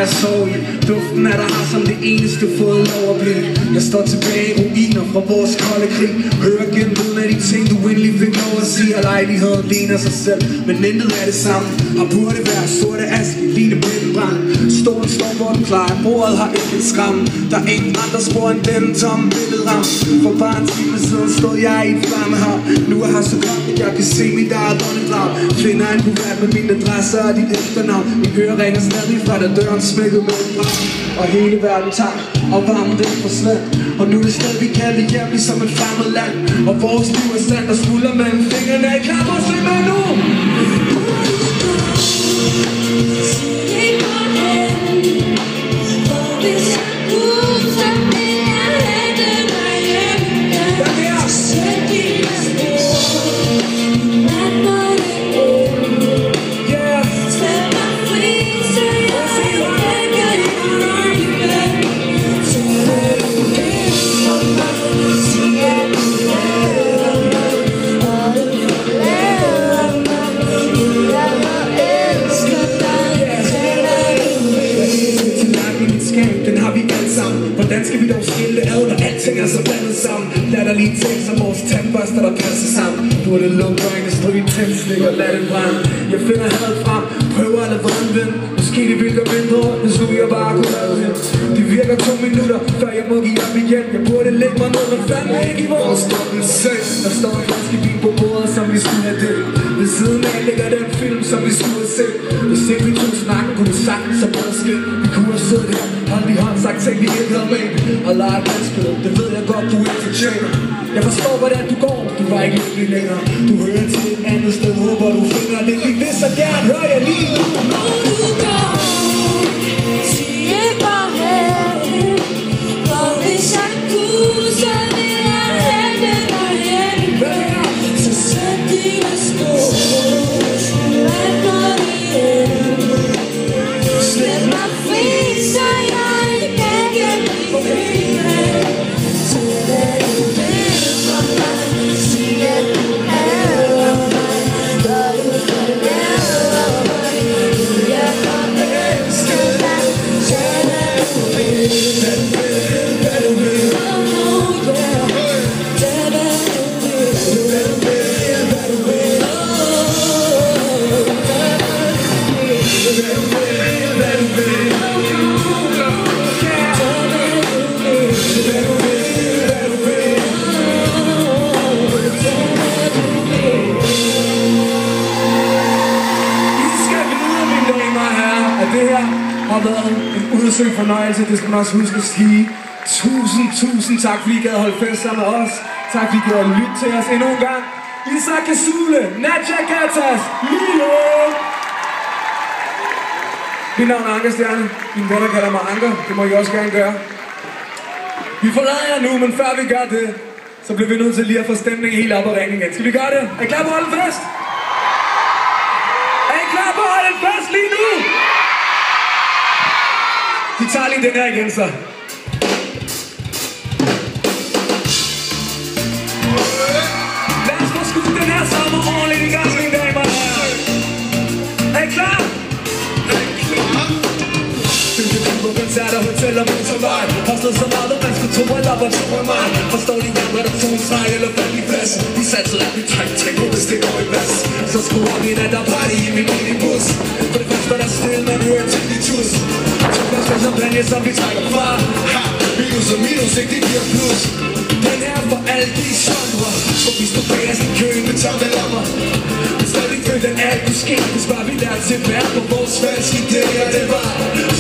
jeg sov i. Duften af der har som det eneste fået lov at blive. Jeg står tilbage i ruiner fra vores kolde krig. Hører gennem lyden af de ting du endelig fik lov at sige. Og lejligheden ligner sig selv, men intet er det samme. Og burde være sorte aske, ligne blindebrand. Stolen står hvor den plejer, bordet har ikke en skram. Der er ingen andre spor end den tomme billedram. For bare en time siden stod jeg i et flammehav. Nu er her så godt, at jeg kan se mit eget åndedrag. Finder en kuvert med mine adresser og dit efternavn. Min hører ringer stadig fra da døren smækkede med en brand. Og hele verden tager, og varmen den forsvandt. Og nu er det sted vi kalder hjem som et fremmed land. Og vores liv er sandt og smuldrer mellem fingrene. I klapper os lidt med nu. Hvordan skal vi dog skille ad, når alting er så blandet sammen? Lad der lige tænke som vores tandbørster, der passer sammen. Du har det lukke øjne, stryge en tændstik og lad den brænde. Jeg finder hadet frem, prøver at lade vreden vinde. Måske det virker mindre, hvis nu jeg bare kunne lade hen. Det virker 2 minutter, før jeg må give op igen. Jeg burde lægge mig ned, men fandme ikke i vores dobbeltseng. Der står en flaske vin på bordet, som vi skulle have det. Ved siden af ligger den film, som vi skulle have set. Hvis ikke vi tog snakken, kunne det sagtens have været skidt. Vi kunne have siddet her, holdt i hånd, sagt ting vi ikke havde med. Og lege vandspil, det ved jeg godt, du ikke fortjener. Jeg forstår, hvordan du går, du var ikke lykkelig længere. Du hører til et andet sted, håber du finder lidt. Vi vil så gerne høre jer lige nu. Hvor du går, sig bare hen. For hvis jeg kunne, så vil jeg hente dig hen. Så sæt dine spor, hvad når det end. Slip mig fri, så jeg kan blive fri. Så lad du vil for mig, sig at du hader mig. Gør du forlader mig, jeg har elsket dig. Så lad du vil, hvad du vil, hvad du vil. Oh yeah, det er hvad du vil, hvad du vil, hvad du vil. Hvad du vil, har været en udsøgt fornøjelse, det skal man også huske at sige. Tusind tak, fordi I gad at holde fest sammen med os. Tak, fordi I gad at lytte til os endnu en gang. Isak Kasule, Nadja Gatas, Lille. Mit navn er Anker Stjerne. Mine venner kalder mig Anker, det må I også gerne gøre. Vi forlader jer nu, men før vi gør det, så bliver vi nødt til lige at få stemningen helt op og ringe igen. Skal vi gøre det? Er I klar på at holde fest? Er I klar på at holde en fest lige nu? Vi tager lige den her igen, så. Lad os få skudt den her sommer ordentligt i gang, mine damer og herrer. Er I klar? Er I klar? Byggeklubber, koncerter, hoteller, motorvej. Har stået så meget, at man skulle tro, at der var to af mig. Forstår de gang, hvad der tog en streg eller fandt i plads. De satte sig rigtig træk på, hvis det går i vas. Så skruer vi nat og party i min minibus. For det første var der stille, man hører til de tus. Champagne, som vi trækker fra. Ha! Minus og minus, ikke det giver plus. Den her for alle de genre. For vi står bag os i køen med tomme lommer. Men stadig følte, at alt kunne ske. Hvis bare vi lærte til at være på vores falske idéer. Det var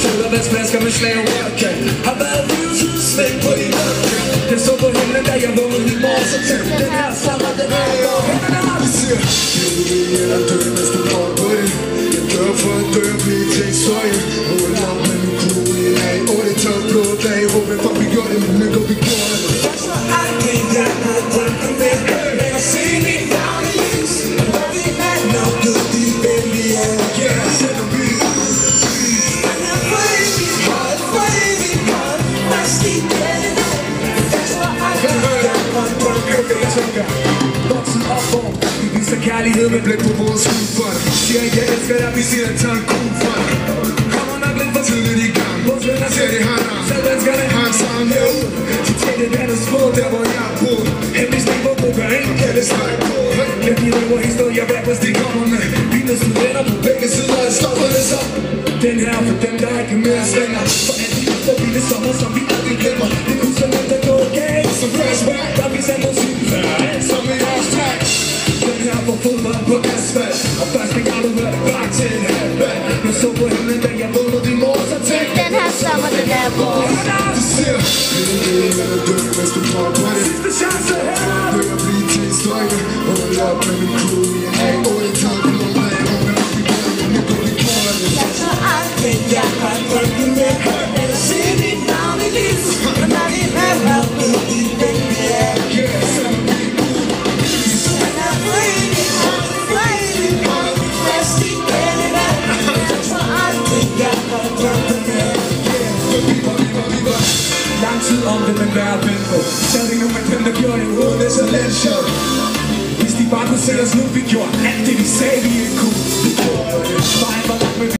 sodavandsflasker med slag og vodka. Har været livet siden slæg på de vodka. Jeg så på himlen, da jeg vågnede i morges og tænkte, den her sommer, den her går hænderne op. Vi siger, lev eller dø, hvis du går på det. Jeg dør for at dø og blive til historie. Hold op med min kugle af. Og det tør blå dag. Håber for vi gjorde det, men går vi gjorde det. Først var aldrig jeg havde drømt om det. Men at se mit navn i lys. Hvor vi er nok ved de venlige. Yeah, selvom vi han er for evigt hold. Først i denne dag. Først var aldrig jeg havde drømt om det. Vokset op hvor vi viser kærlighed med blik på vores skuldfond. Siger ikke jeg elsker dig, vi siger at tage en kugle for. Kommer nok lidt for tidligt i gang. mere svinger. For alt de ustabile sommer, som vi aldrig glemmer. Det kunne så nemt at gå galt. Så flashback, der vi sendte musik. Alt som i vores tag. Den her for fodbold på asfalt. Og første gang du hørte bak til en halvband. Jeg så på himlen, da jeg vågnede din mor, så tænkte Den her sommer, den er vores. du siger, det er død, hvis du prøver på det. Sidste chance her. Det er at blive til historie. Hold op med min crew. Jeg er 8-12 blod af. Hold op i bøden, jeg går i kornet. Jeg tror aldrig, jeg har drømt med hørt eller se dit navn i lyset. Men når vi hører ud i den vi er. Den er frygtelig, frygtelig, fast i denne verden. Jeg tror aldrig, jeg har drømt med. Lang tid om det, men hvad er vendt på? Stadig nu med dem, der gjorde det uden det så let show. Hvis de bare kunne se os nu, vi gjorde alt det, de sagde, vi ikke kunne. Vejen var langt, men vi